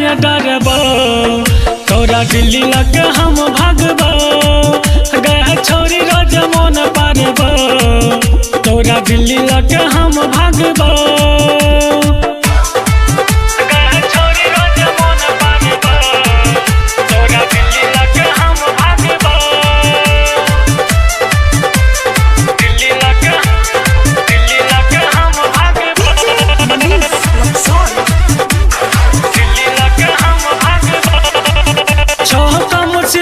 नहीं डरबो, तोरा दिल्ली लग हम भागबो। गए छोरी रोज मन पारबो, तोरा दिल्ली लग हम भागबो।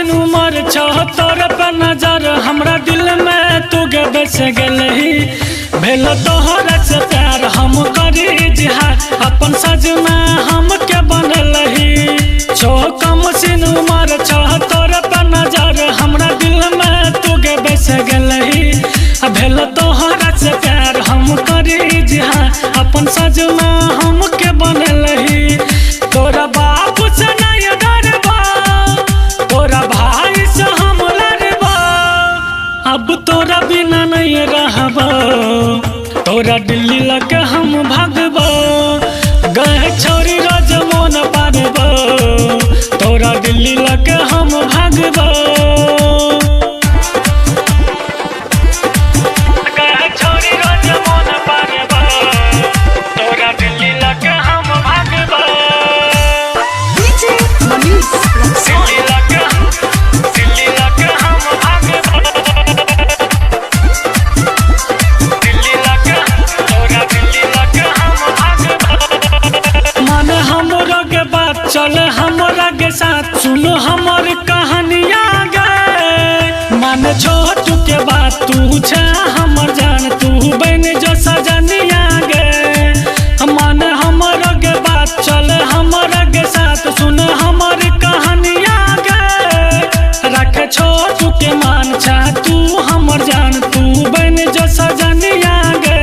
उमर 74 पे नजर हमरा दिल में तू गे बस गलही। भेल तोहर से प्यार हम करी जिहार, अपन सजना हम के बनलही। कम सिन उमर 74 पे नजर हमरा दिल में तू गे बस गलही। भेल तोहर से प्यार हम करी जिहार, अपन सजना हम के बनलही। तोरा बाप से नहीं डरबा, तोरा भाई से हम लड़बा। अब तोरा बिना नहीं रहबो, तोरा दिल्ली लग हम भागबो। गए छोरी रोज मन पारबो, तोरा दिल्ली लग हम भागबो। गए छोरी रोज मन पारबो, तोरा दिल्ली लग हम भागबो। दिल्ली लग हम भागबो, दिल्ली लग तोरा दिल्ली लग हम भागबो। मन हमरो के बात चल हमरा के साथ, सुनो हमर कहानियां गे। मन छोटू के बात तू छे हमर जान, तू बन जो सजनिया गे। मन हमरो के बात चल हमरा के साथ, सुन हमर कहानियां गे। रख छोटू के मान छा तू हमर जान, तू बन जो सजनिया गे।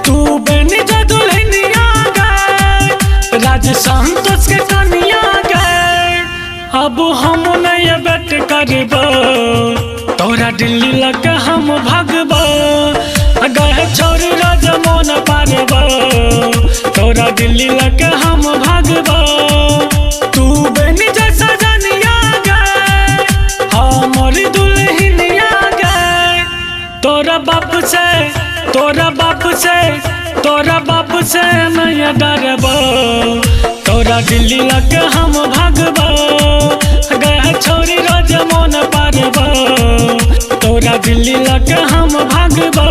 तू बन जो दुल्हनिया गे, राज संतोष के कनिया गे। अब हम नहीं बेट करबो, तोरा दिल्ली लग हम भागबो। गए छोरी रोज मन पारबो, तोरा दिल्ली लग हम भागबो। तू बन जो सजनिया गे, हमर दुल्हनिया गे। तोरा बाप से तोरा बाप से नहीं डरबो, तोरा दिल्ली लग हम भागबो। गए छोरी रोज मन पारबो, तोरा दिल्ली लग हम भागबो।